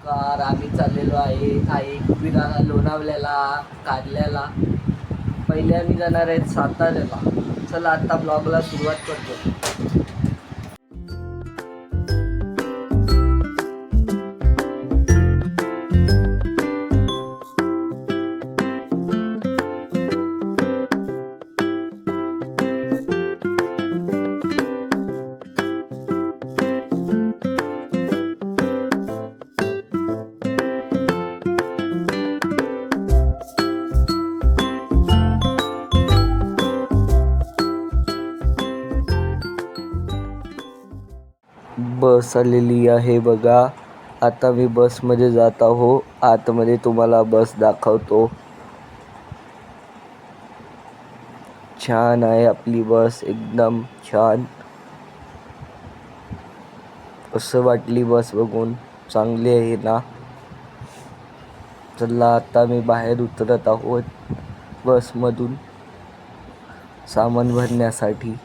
नमस्कार. आम्ही चाललेलो आहे एकविरा लोणावल्याला कारल्याला. पहिले आम्ही जाणार आहेत साताऱ्याला. चला आता ब्लॉगला सुरुवात करतो. बस आलेली आहे बघा. आता मी बसमध्ये जात आहो. आतमध्ये तुम्हाला बस दाखवतो. छान आहे आपली बस, एकदम छान. असं वाटली बस बघून, चांगली आहे ना. चला आता मी बाहेर उतरत आहोत बसमधून सामान भरण्यासाठी.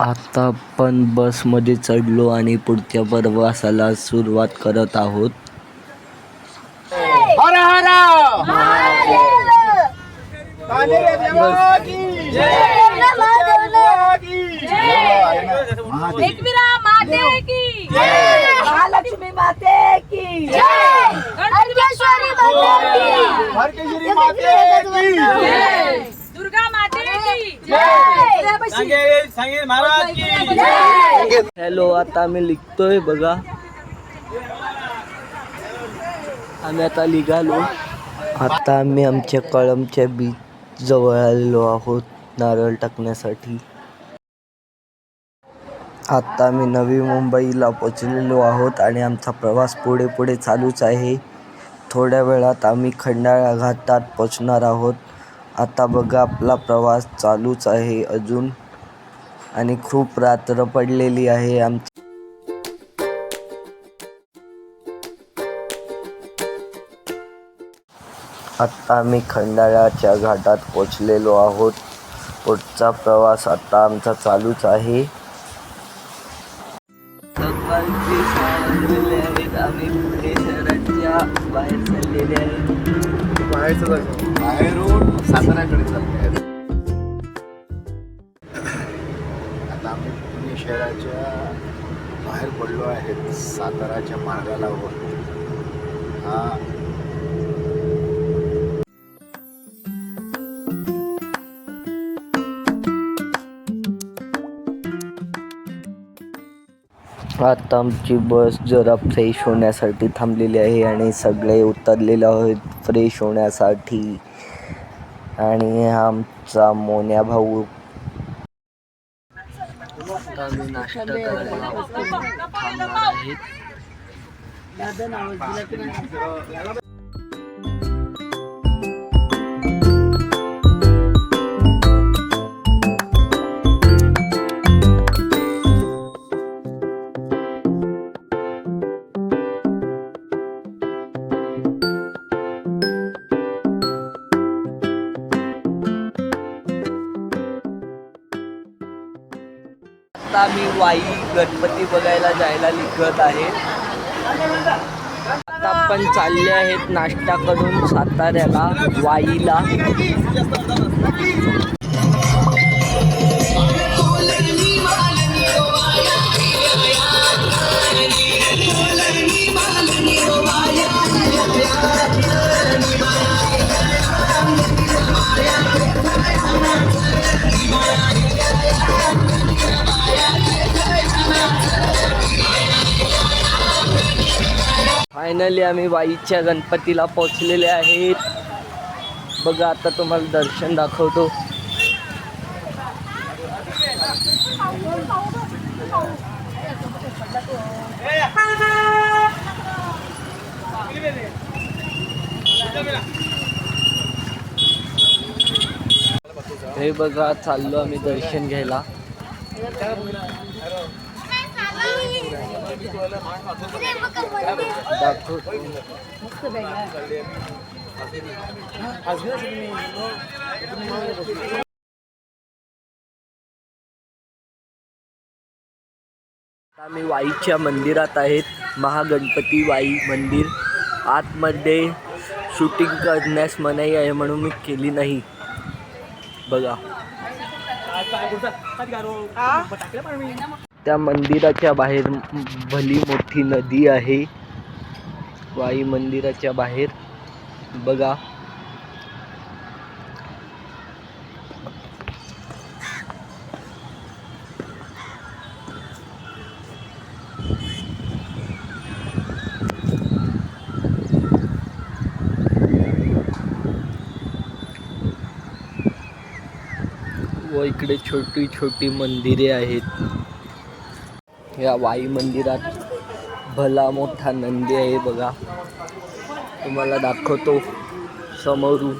आता आपण बसमध्ये चढलो आणि पुढच्या प्रवासाला सुरुवात करत आहोत. हर हर एकविरा माते की जय, महालक्ष्मी माते की जय, अर्केश्वरी माते की जय, दुर्गा माते की जय, संगे महाराज की जय. हॅलो, आता आम्ही लिखतोय बघा. आम्ही आता निघालो. आता आम्ही आमच्या कळंबच्या बीच जवळ आलेलो आहोत नारळ टाकण्यासाठी. आता आम्ही नवी मुंबईला पोचलेलो आहोत आणि आमचा प्रवास पुढे पुढे चालूच आहे. थोड्या वेळात आम्ही खंडाळा घाटात पोचणार आहोत. आता बघा आपला प्रवास चालूच आहे अजून आणि खूप रात्र पडलेली आहे आमची. आता आम्ही खंडाळ्याच्या घाटात पोचलेलो आहोत. पुढचा प्रवास आता आमचा चालूच आहे. सकाळचे 6 वाजलेले आहेत. आम्ही पुणे शहराच्या बाहेर चाललेले आहेत. बाहेरून साताऱ्याकडे चालले आहेत. आता आम्ही पुणे शहराच्या बाहेर पडलो आहेत. साताराच्या मार्गाला हा आता आमची बस जरा फ्रेश होण्यासाठी थांबलेली आहे आणि सगळे उतरलेले आहेत फ्रेश होण्यासाठी. आणि आमचा मोन्या भाऊ. आता आम्ही नाश्ता करायला थांबणार आहेत. आता मी वाई गणपती बघायला जायला निघत आहे. आता आपण चालले आहेत नाश्ता करून साताऱ्याला वाईला. फायनली आम्ही वाईच्या गणपतीला पोचलेले आहेत. बघा आता तुम्हाला दर्शन दाखवतो. हे बघा चाललो आम्ही दर्शन घ्यायला. दाखवतो. आम्ही वाईच्या मंदिरात आहेत. महागणपती वाई मंदिर. आतमध्ये शूटिंग करण्यास मनाई आहे म्हणून मी केली नाही. बघा त्या मंदिराच्या बाहेर भली मोठी नदी आहे. वाई मंदिराच्या बाहेर बघा. व इकडे छोटी छोटी मंदिरे आहेत. या वाई मंदिरात भला मोठा नंदी आहे बघा. तुम्हाला दाखवतो समोरून.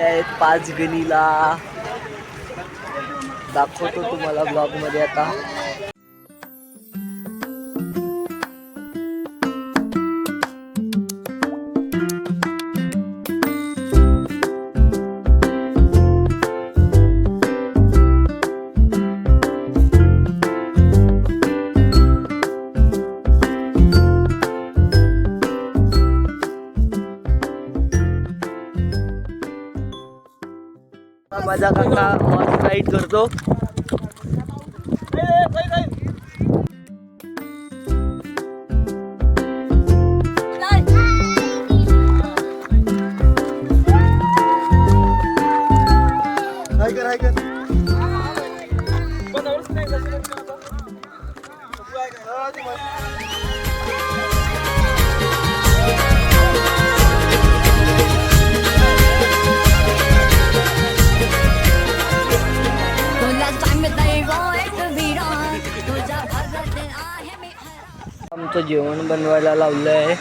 आहेत पाचगणीला. दाखवतो तुम्हाला ब्लॉग मध्ये आता. माझा काका हॉर्स राईड करतो. आमचं जेवण बनवायला लावलं आहे.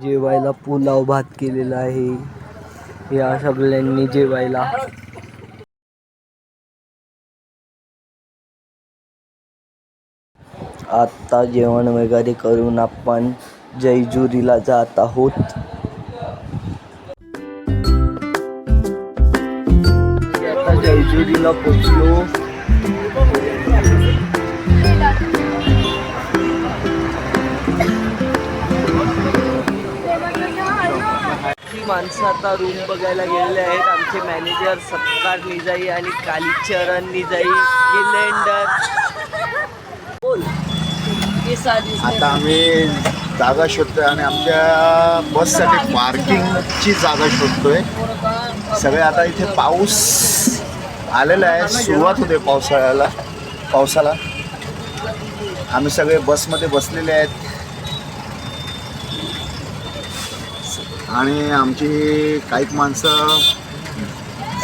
जेवायला पुलाव भात केलेला आहे या सगळ्यांनी जेवायला. आता जेवण वगैरे करून आपण जयजुरीला जात आहोत. जयजुरीला पोचलो. माणसं आता रूम बघायला गेलेले आहेत. आमचे मॅनेजर सत्कार निजाई आणि कालीचरण निजाई गिलेंडर. बोल. आता आम्ही जागा शोधतोय आणि आमच्या बससाठी पार्किंगची जागा शोधतोय. सगळे आता इथे पाऊस आलेला आहे. सुरुवात होते पावसाला. आम्ही सगळे बसमध्ये बसलेले आहेत आणि आमची काही माणसं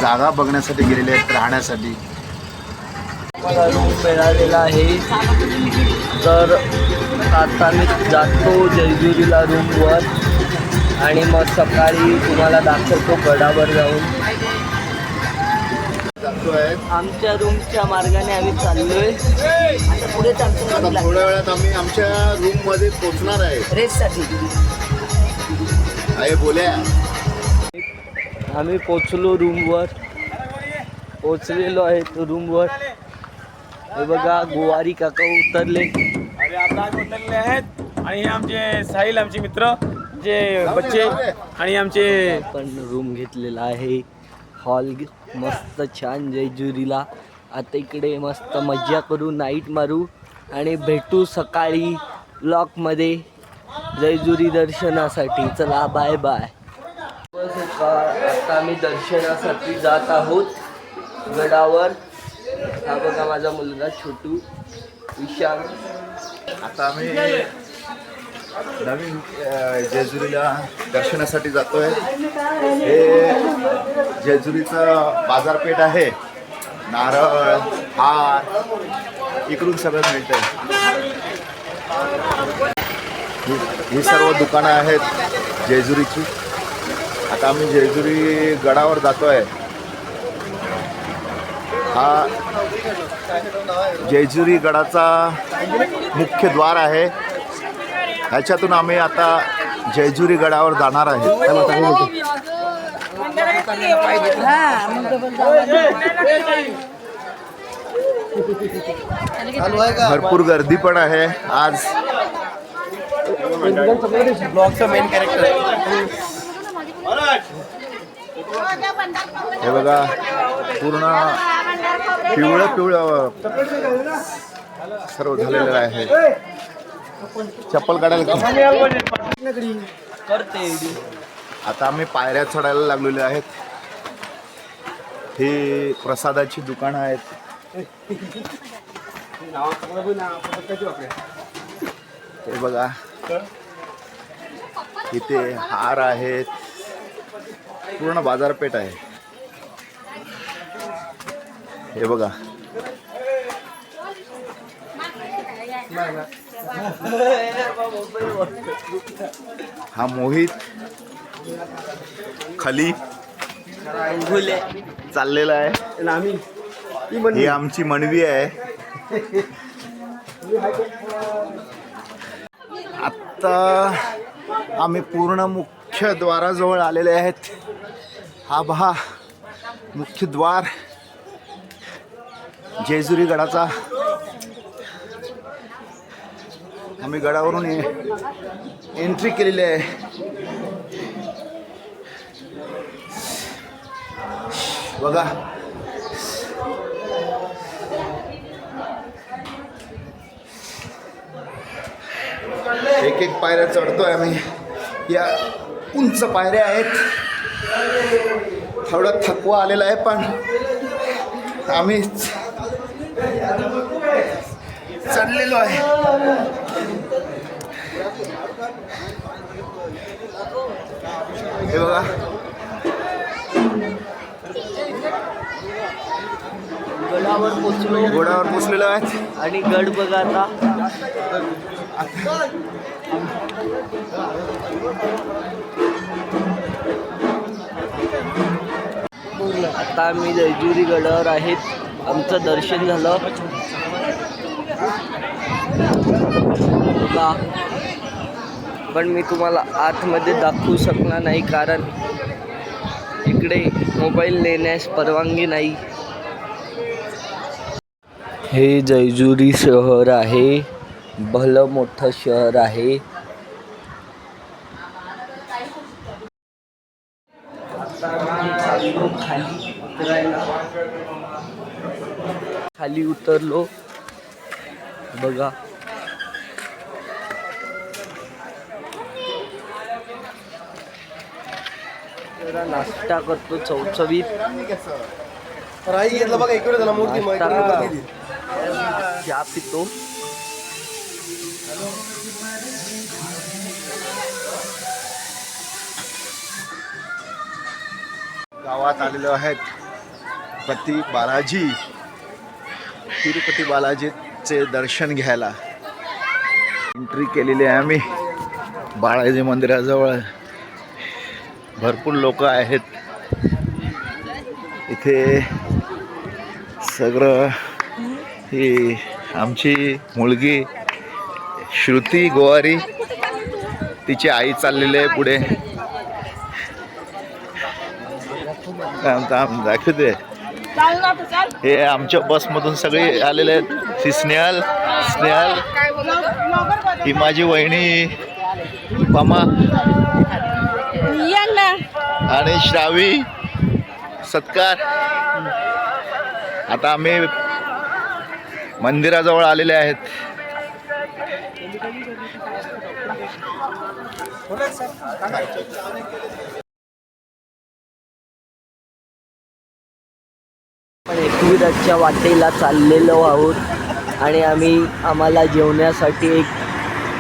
जागा बघण्यासाठी गेलेली आहेत राहण्यासाठी. मला रूम मिळालेला आहे. तर आता मी जातो जयजुरीला रूमवर आणि मग सकाळी तुम्हाला दाखवतो गडावर जाऊन. आमच्या रूमच्या मार्गाने आम्ही चाललोय. आता थोड्या वेळात आम्ही आमच्या रूम मध्ये पोहोचणार आहे रेस्टसाठी. आहे बोल्या. आम्ही पोचलो रूमवर. पोचलेलो आहे रूमवर. हे बघा गोवारी काका उतरले. अरे आता उतरले आहेत. आणि हे आमचे साहिल आमचे मित्र जे बच्चे आणि आमचे. आपण रूम घेतलेला आहे. हॉल मस्त छान जयजुरीला. आता इकडे मस्त मज्जा करू, नाईट मारू आणि भेटू सकाळी ब्लॉकमध्ये जयजुरी दर्शनासाठी. चला बाय बाय. बस आता आम्ही दर्शनासाठी जात आहोत गडावर. हा बघा माझा मुलगा छोटू विशाल. आता आम्ही नवीन जेजुरीला दर्शनासाठी जातोय. हे जेजुरीचं बाजारपेठ आहे. नारळ, हार इकडून सगळं मिळतंय. ही सर्व दुकानं आहेत जेजुरीची. आता आम्ही जेजुरी गडावर जातोय. हा जेजुरी गडाचा मुख्य द्वार आहे. ह्याच्यातून आम्ही आता जेजुरी गडावर जाणार आहे. भरपूर गर्दी पण आहे आज. मेन कॅरेक्टर हे बघा पूर्ण पिवळं सर्व झालेलं आहे. चप्पल काढायला आता आम्ही पायऱ्या चढायला लागलेलो आहेत. ही प्रसादाची दुकानं आहेत. हे बघा इथे हार आहेत. पूर्ण बाजारपेठ आहे. हे बघा हा मोहित खाली चाललेला आहे. ही आमची मनवी आहे. आता आम्ही पूर्ण मुख्य द्वाराजवळ आलेले आहेत. हा पहा मुख्य द्वार जेजुरी गडाचा. आम्ही गडावरून एंट्री केलेली आहे. बघा एक एक पायऱ्या चढतोय आम्ही. या उंच पायऱ्या आहेत. थोडं थकवा आलेला आहे पण आम्ही चढलेलो आहे. हे बघा गडावर पोचलेलो आहेत. आणि गड बघा आता आम्ही जेजुरी गडावर आहेत. आमचं दर्शन झालं बघा. पण मी तुम्हाला आतमध्ये दाखवू शकणार नाही कारण इकडे मोबाईल नेण्यास परवानगी नाही. हे जेजुरी शहर आहे. भलं मोठं शहर आहे. खाली उतरलो बघा. जरा नाश्ता करतो चवचवीत. चहा पितो. गावात आलेलो आहेत. तिरुपती बालाजीचे दर्शन घ्यायला एंट्री केलेली आहे आम्ही. बालाजी मंदिराजवळ भरपूर लोक आहेत. इथे सगळं ही आमची मुलगी श्रुती गोवारी तिची आई चाललेली आहे पुढे. दाखवते हे आमच्या बसमधून सगळे आलेले आहेत. स्नेहल ही माझी वहिनी पमा आणि श्रावी सत्कार. आता आम्ही मंदिराजवळ आलेले आहेत. आपण एकविराच्या वाटेला चाललेलो आहोत आणि आम्हाला जेवण्यासाठी एक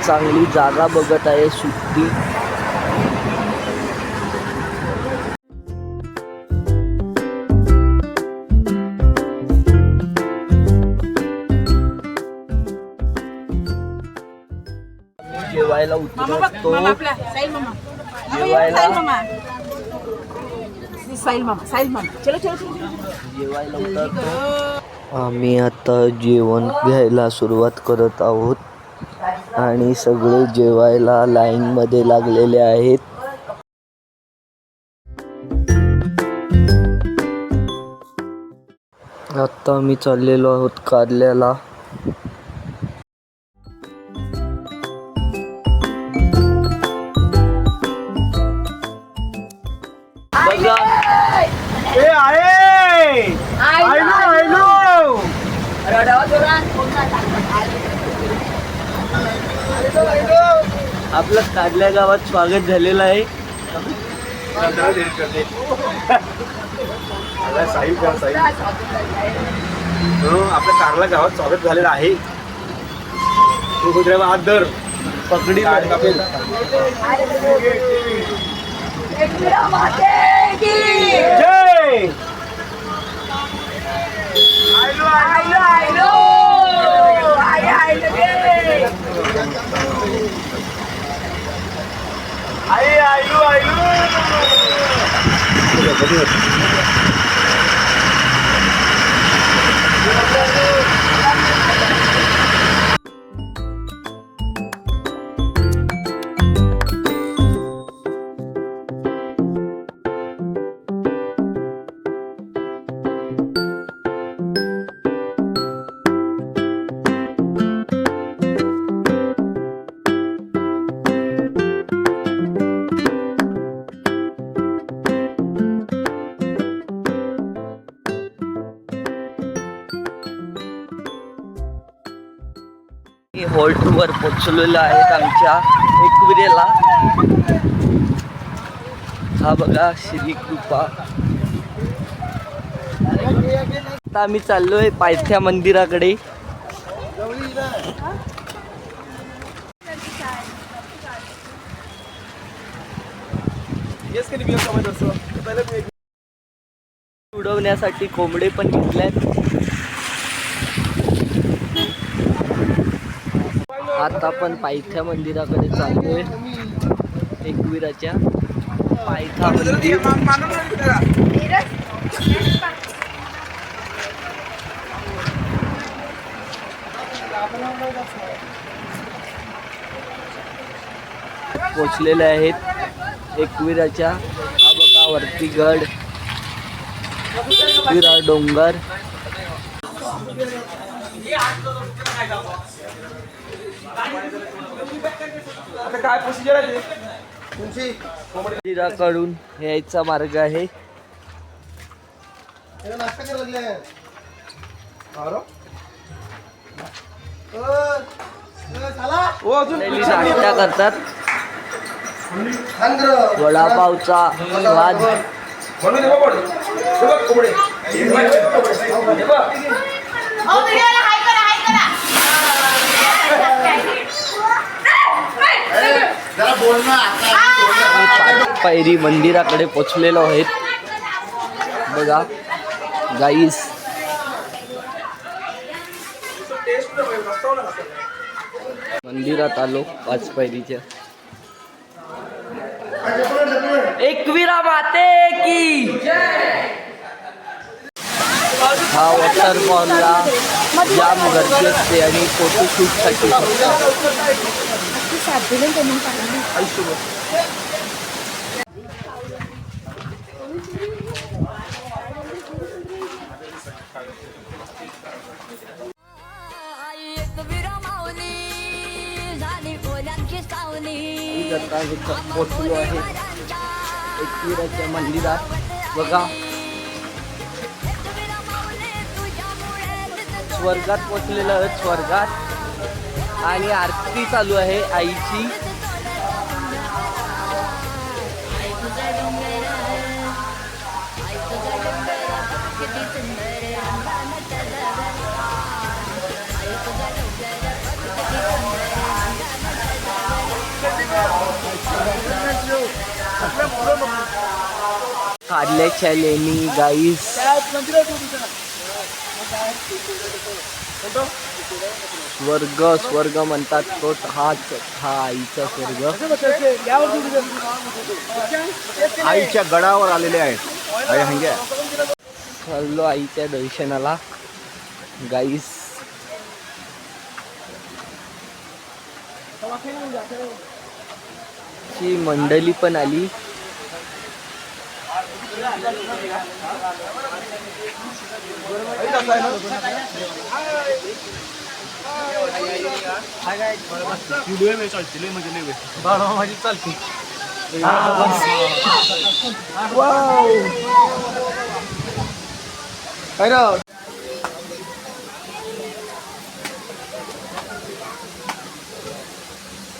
चांगली जागा बघत आहे सुट्टी. जेवायला उतरतो. साहिल मामा जेवायला चलो चलो चलो जेवायला उतरतो. आम्ही आता जेवण घ्यायला सुरुवात करत आहोत आणि सगळे जेवायला लाईनमध्ये लागलेले आहेत. आता आम्ही चाललेलो आहोत कारल्याला. बघा आपलं कारल्या गावात स्वागत झालेलं आहे. आपल्या कारला गावात स्वागत झालेलं आहे. आदर पगडी जय हॉल्टवर पोचलेलो आहेत आमच्या एकविरेला. हा बघा श्री कृपा. आता आम्ही चाललोय पायथ्या मंदिराकडे. उडवण्यासाठी कोंबडे पण घेतल्यात. आता आपण पायथ्या मंदिराकडे चाललोय. एकविराच्या पायथा मंदिर. पोचलेले आहेत एकविराच्या. हा बघा वरती गड, एकविरा डोंगर. काय प्रोसिजर आहे मंदिराकडून यायचा मार्ग आहे. नाश्ता करतात. वडापावचा स्वाद. पायरी मंदिराकडे पोचलेलो आहेत. बघा गाईस. मंदिरात आलो पाच पायरीच्या. एकविरा माते की. हा वॉटरफॉलला जाम गर्दी असते आणि फोटोशूटसाठी पोचलो आहे एकविराच्या मंदिरात. बघा स्वर्गात पोचलेलं आहे. स्वर्गात आणि आरती चालू आहे आईची. कारल्याच्या लेणी गाईस. स्वर्ग म्हणतात तोच हा आईचा स्वर्ग. आईच्या गडावर आलेले आहेत. आई हंग्या चाललो आईच्या दर्शनाला गाईस. ची मंडळी पण आली.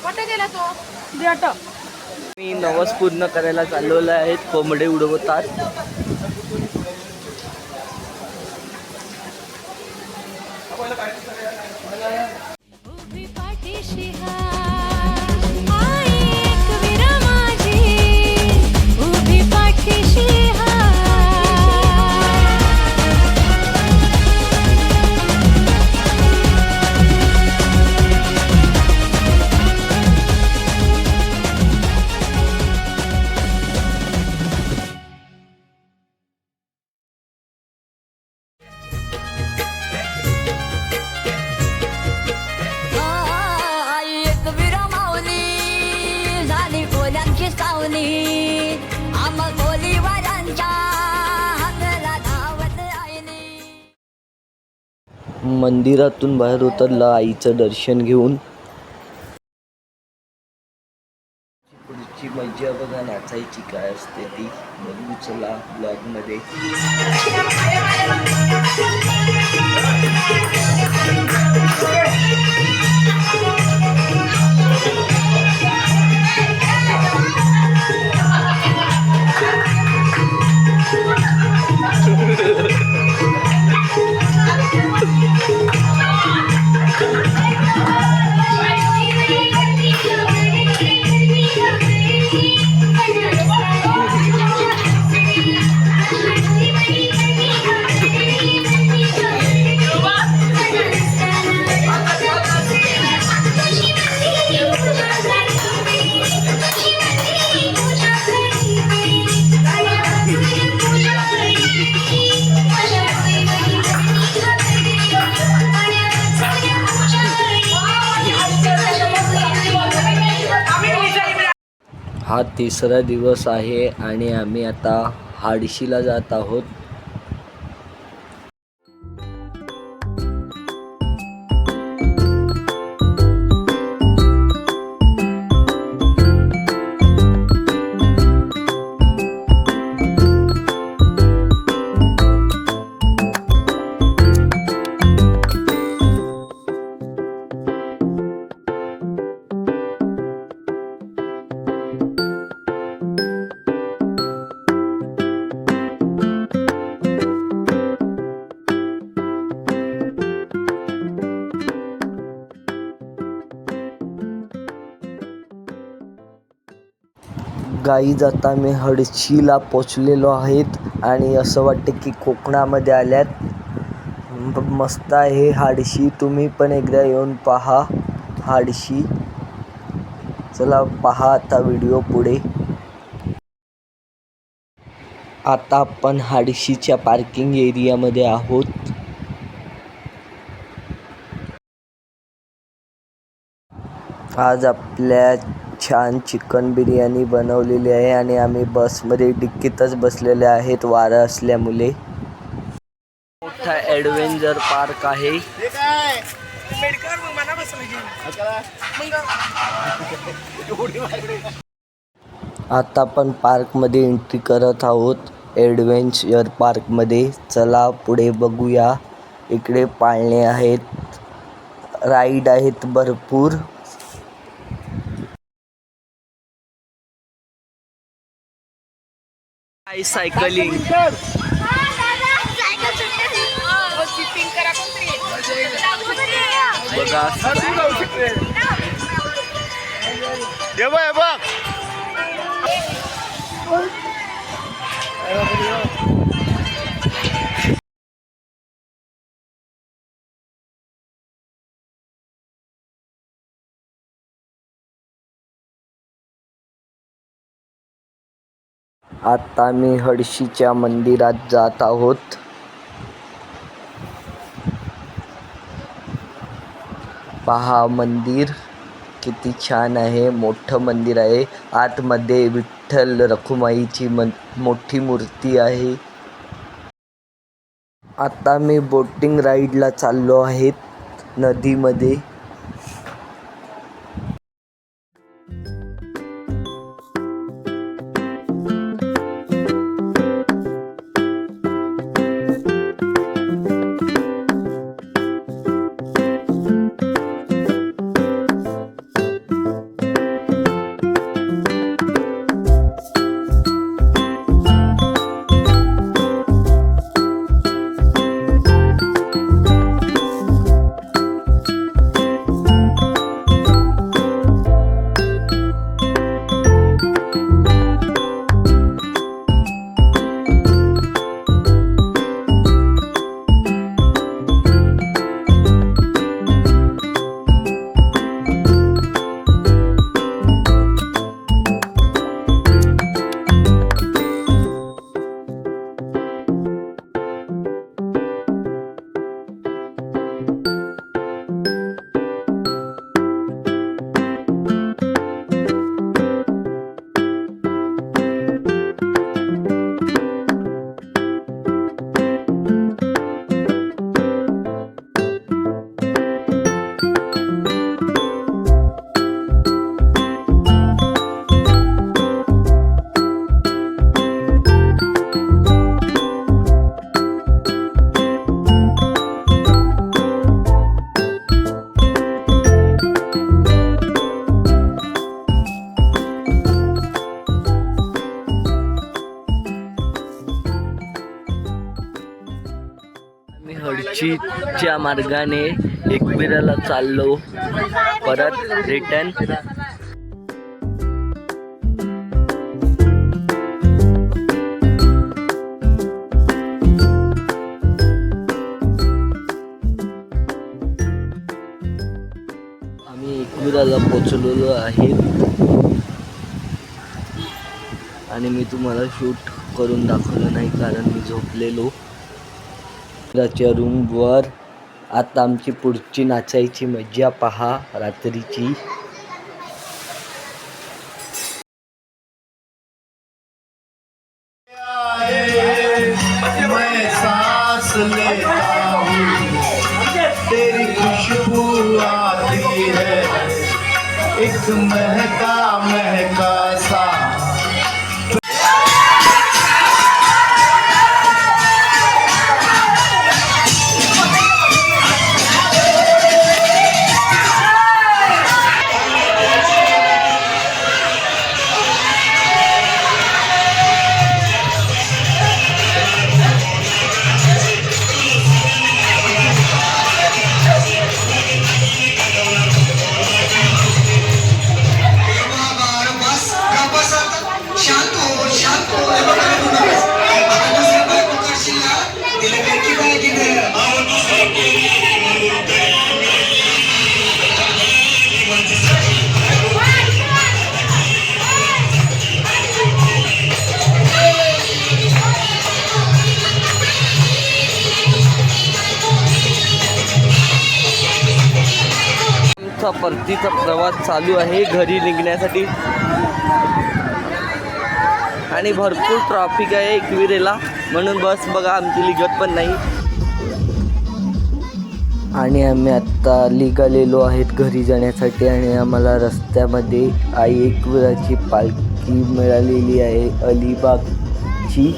कुठे गेला तो देट? मी नवस पूर्ण करायला चालवलं आहेत. कोंबडे उडवतात. उभी पाठीशी आई एक वीरा माझी, उभी पाठीशी मंदिरातून बाहेर उतरला आईचं दर्शन घेऊन. पुढची मज्जा बघा, नाचायची काय असते ती बघू चला ब्लॉग मध्ये. हा तिसरा दिवस आहे आणि आम्ही आता हाडशीला जात आहोत. गाईज आता मी हडशीला पोचलेलो आहेत आणि असं वाटतं की कोकणामध्ये आल्यात. मस्त आहे हाडशी. तुम्ही पण एकदा येऊन पहा हाडशी. चला पहा आता व्हिडिओ पुढे. आता आपण हाडशीच्या पार्किंग एरियामध्ये आहोत. आज आपल्या छान चिकन बिर्याणी बनवलेली आहे आणि आम्ही बसमध्ये डिक्कीतच बसलेले आहेत वारं असल्यामुळे. मोठा ॲडव्हेंचर पार्क आहे. आता आपण पार्कमध्ये एंट्री करत आहोत. ॲडव्हेंचर पार्कमध्ये. चला पुढे बघूया. इकडे पाळणे आहेत, राईड आहेत भरपूर. सायकलिंग बघा. आता मी हळशीच्या मंदिरात जात आहोत. पहा मंदिर किती छान आहे. मोठं मंदिर आहे. आतमध्ये विठ्ठल रखुमाईची मोठी मूर्ती आहे. आता मी बोटिंग राईडला चाललो आहे नदीमध्ये. मी हळशीच्या मार्गाने एकविराला चाललो परत रिटर्न. आम्ही एकविराला पोचलेलो आहे आणि मी तुम्हाला शूट करून दाखवलं नाही कारण मी झोपलेलो. च्या रूमवर आता आमची पुढची नाचायची मज्जा पहा रात्रीची. मैं सांस लेता हूँ, तेरी खुशबू आती है, एक महका महका सा. परतीचा प्रवास चालू आहे घरी निघण्यासाठी आणि भरपूर ट्रॅफिक आहे एकविरेला म्हणून बस बघा आमची निघत पण नाही. आणि आम्ही आत्ता निघालेलो आहेत घरी जाण्यासाठी आणि आम्हाला रस्त्यामध्ये आई एकविराची पालखी मिळालेली आहे अलिबागची.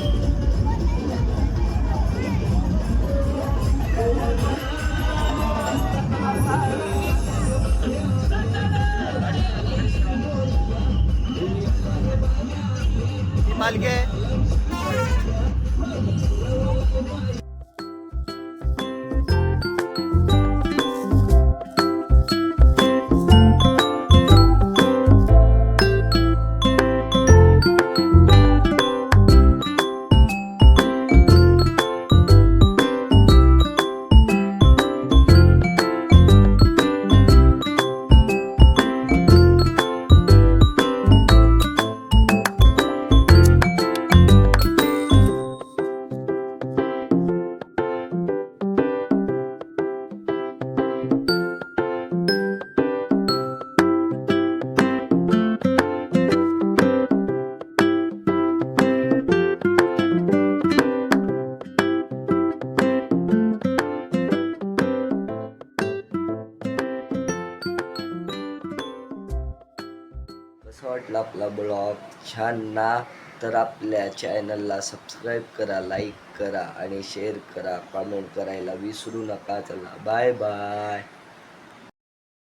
पालखी कसा वाटला आपला ब्लॉग छान ना? तर आपल्या चॅनलला सबस्क्राईब करा, लाईक करा आणि शेअर करा, कमेंट करायला विसरू नका. चला बाय बाय.